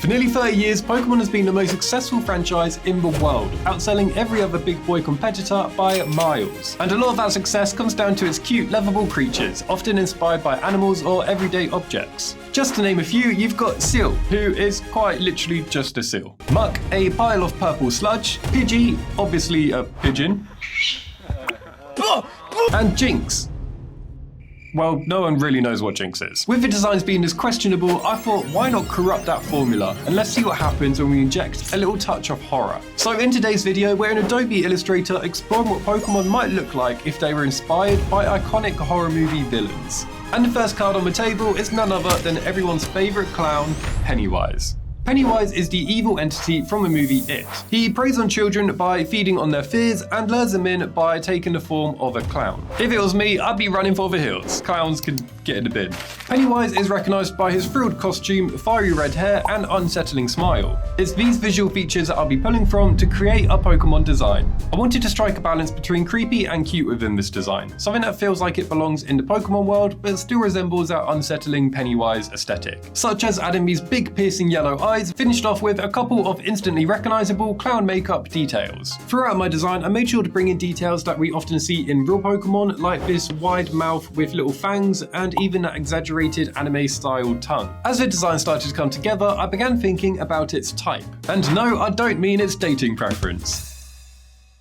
For nearly 30 years, Pokémon has been the most successful franchise in the world, outselling every other big boy competitor by miles. And a lot of that success comes down to its cute, lovable creatures, often inspired by animals or everyday objects. Just to name a few, you've got Seal, who is quite literally just a seal. Muck, a pile of purple sludge. Pidgey, obviously a pigeon. And Jinx. Well, no one really knows what Jinx is. With the designs being this questionable, I thought, why not corrupt that formula? And let's see what happens when we inject a little touch of horror. So in today's video, we're in Adobe Illustrator exploring what Pokemon might look like if they were inspired by iconic horror movie villains. And the first card on the table is none other than everyone's favourite clown, Pennywise. Pennywise is the evil entity from the movie It. He preys on children by feeding on their fears and lures them in by taking the form of a clown. If it was me, I'd be running for the hills. Clowns can get in the bin. Pennywise is recognised by his frilled costume, fiery red hair, and unsettling smile. It's these visual features that I'll be pulling from to create a Pokemon design. I wanted to strike a balance between creepy and cute within this design, something that feels like it belongs in the Pokemon world but still resembles that unsettling Pennywise aesthetic, such as adding these big piercing yellow eyes, finished off with a couple of instantly recognisable clown makeup details. Throughout my design, I made sure to bring in details that we often see in real Pokemon, like this wide mouth with little fangs and even that exaggerated anime-style tongue. As the design started to come together, I began thinking about its type. And no, I don't mean its dating preference.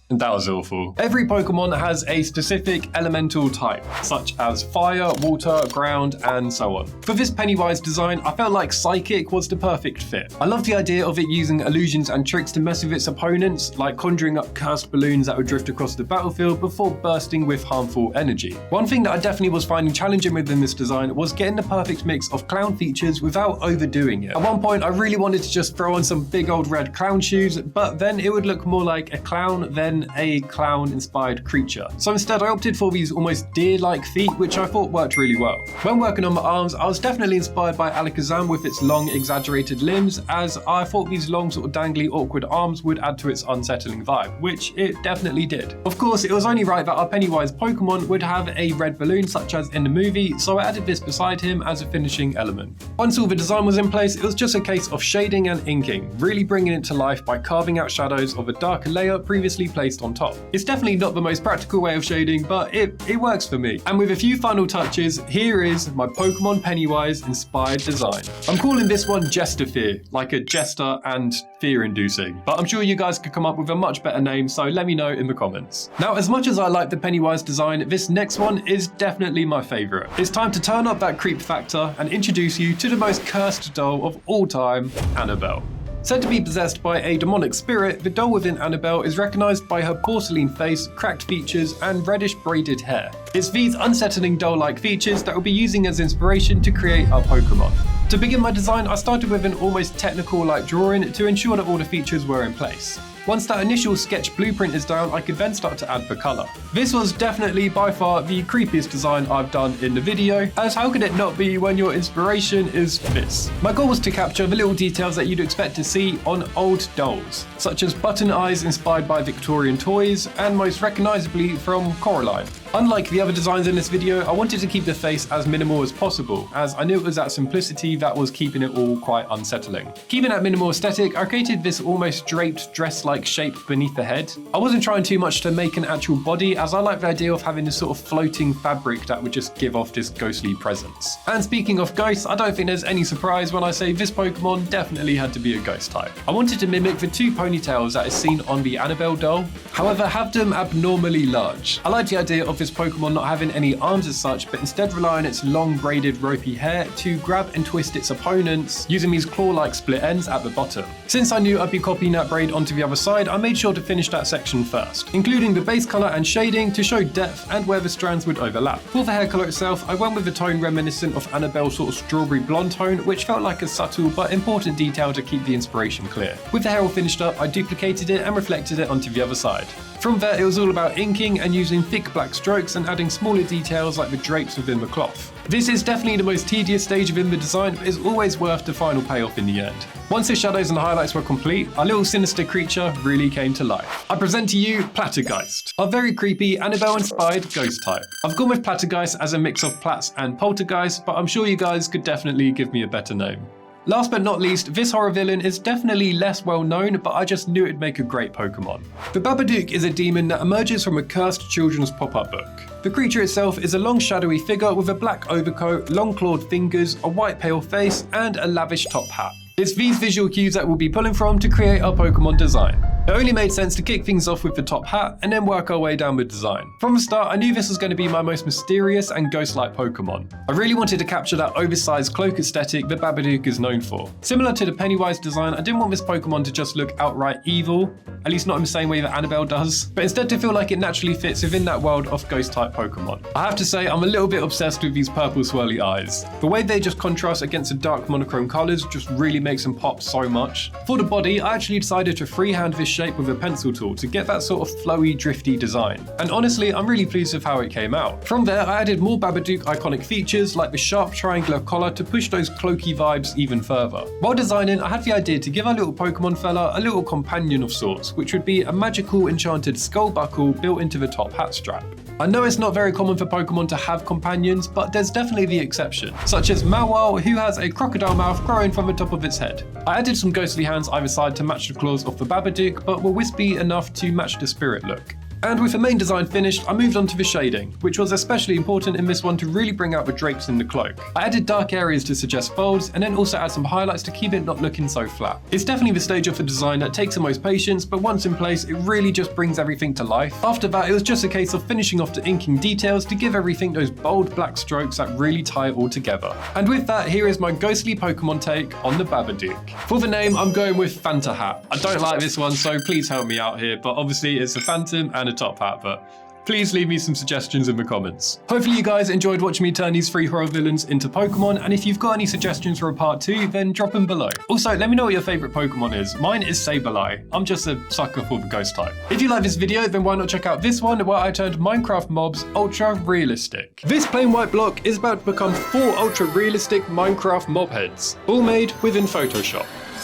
And that was awful. Every Pokemon has a specific elemental type, such as fire, water, ground, and so on. For this Pennywise design, I felt like Psychic was the perfect fit. I love the idea of it using illusions and tricks to mess with its opponents, like conjuring up cursed balloons that would drift across the battlefield before bursting with harmful energy. One thing that I definitely was finding challenging within this design was getting the perfect mix of clown features without overdoing it. At one point, I really wanted to just throw on some big old red clown shoes, but then it would look more like a clown than a clown-inspired creature. So instead, I opted for these almost deer-like feet, which I thought worked really well. When working on my arms, I was definitely inspired by Alakazam with its long, exaggerated limbs, as I thought these long, sort of dangly, awkward arms would add to its unsettling vibe, which it definitely did. Of course, it was only right that our Pennywise Pokemon would have a red balloon, such as in the movie, so I added this beside him as a finishing element. Once all the design was in place, it was just a case of shading and inking, really bringing it to life by carving out shadows of a darker layer previously placed on top. It's definitely not the most practical way of shading, but it works for me. And with a few final touches, here is my Pokemon Pennywise inspired design. I'm calling this one Jester Fear, like a jester and fear-inducing, but I'm sure you guys could come up with a much better name, so let me know in the comments. Now, as much as I like the Pennywise design, this next one is definitely my favourite. It's time to turn up that creep factor and introduce you to the most cursed doll of all time, Annabelle. Said to be possessed by a demonic spirit, the doll within Annabelle is recognised by her porcelain face, cracked features, and reddish braided hair. It's these unsettling doll-like features that we'll be using as inspiration to create our Pokemon. To begin my design, I started with an almost technical-like drawing to ensure that all the features were in place. Once that initial sketch blueprint is down, I could then start to add the colour. This was definitely by far the creepiest design I've done in the video, as how could it not be when your inspiration is this? My goal was to capture the little details that you'd expect to see on old dolls, such as button eyes inspired by Victorian toys, and most recognisably from Coraline. Unlike the other designs in this video, I wanted to keep the face as minimal as possible, as I knew it was that simplicity that was keeping it all quite unsettling. Keeping that minimal aesthetic, I created this almost draped dress-like shape beneath the head. I wasn't trying too much to make an actual body, as I like the idea of having this sort of floating fabric that would just give off this ghostly presence. And speaking of ghosts, I don't think there's any surprise when I say this Pokemon definitely had to be a ghost type. I wanted to mimic the two ponytails that is seen on the Annabelle doll, however have them abnormally large. I like the idea of this Pokemon not having any arms as such, but instead rely on its long braided ropey hair to grab and twist its opponents, using these claw-like split ends at the bottom. Since I knew I'd be copying that braid onto the other side, I made sure to finish that section first, including the base colour and shading to show depth and where the strands would overlap. For the hair colour itself, I went with a tone reminiscent of Annabelle's sort of strawberry blonde tone, which felt like a subtle but important detail to keep the inspiration clear. With the hair all finished up, I duplicated it and reflected it onto the other side. From there, it was all about inking and using thick black strokes and adding smaller details like the drapes within the cloth. This is definitely the most tedious stage within the design, but is always worth the final payoff in the end. Once the shadows and highlights were complete, our little sinister creature really came to life. I present to you Plattergeist, a very creepy Annabelle-inspired ghost type. I've gone with Plattergeist as a mix of Platts and Poltergeist, but I'm sure you guys could definitely give me a better name. Last but not least, this horror villain is definitely less well known, but I just knew it'd make a great Pokemon. The Babadook is a demon that emerges from a cursed children's pop-up book. The creature itself is a long shadowy figure with a black overcoat, long clawed fingers, a white pale face, and a lavish top hat. It's these visual cues that we'll be pulling from to create our Pokemon design. It only made sense to kick things off with the top hat and then work our way down with design. From the start, I knew this was going to be my most mysterious and ghost-like Pokemon. I really wanted to capture that oversized cloak aesthetic that Babadook is known for. Similar to the Pennywise design, I didn't want this Pokemon to just look outright evil, at least not in the same way that Annabelle does, but instead to feel like it naturally fits within that world of ghost-type Pokemon. I have to say, I'm a little bit obsessed with these purple swirly eyes. The way they just contrast against the dark monochrome colors just really makes them pop so much. For the body, I actually decided to freehand this shape with a pencil tool to get that sort of flowy, drifty design. And honestly, I'm really pleased with how it came out. From there, I added more Babadook iconic features like the sharp triangular collar to push those cloaky vibes even further. While designing, I had the idea to give our little Pokemon fella a little companion of sorts, which would be a magical enchanted skull buckle built into the top hat strap. I know it's not very common for Pokemon to have companions, but there's definitely the exception, such as Mawile, who has a crocodile mouth growing from the top of its head. I added some ghostly hands either side to match the claws of the Babadook, but were wispy enough to match the spirit look. And with the main design finished, I moved on to the shading, which was especially important in this one to really bring out the drapes in the cloak. I added dark areas to suggest folds, and then also add some highlights to keep it not looking so flat. It's definitely the stage of the design that takes the most patience, but once in place, it really just brings everything to life. After that, it was just a case of finishing off the inking details to give everything those bold black strokes that really tie it all together. And with that, here is my ghostly Pokemon take on the Babadook. For the name, I'm going with Fanta Hat. I don't like this one, so please help me out here, but obviously it's a phantom and a top hat, but please leave me some suggestions in the comments. Hopefully you guys enjoyed watching me turn these 3 horror villains into Pokemon, and if you've got any suggestions for a part 2, then drop them below. Also, let me know what your favourite Pokemon is. Mine is Sableye. I'm just a sucker for the ghost type. If you like this video, then why not check out this one where I turned Minecraft mobs ultra realistic. This plain white block is about to become 4 ultra realistic Minecraft mob heads, all made within Photoshop.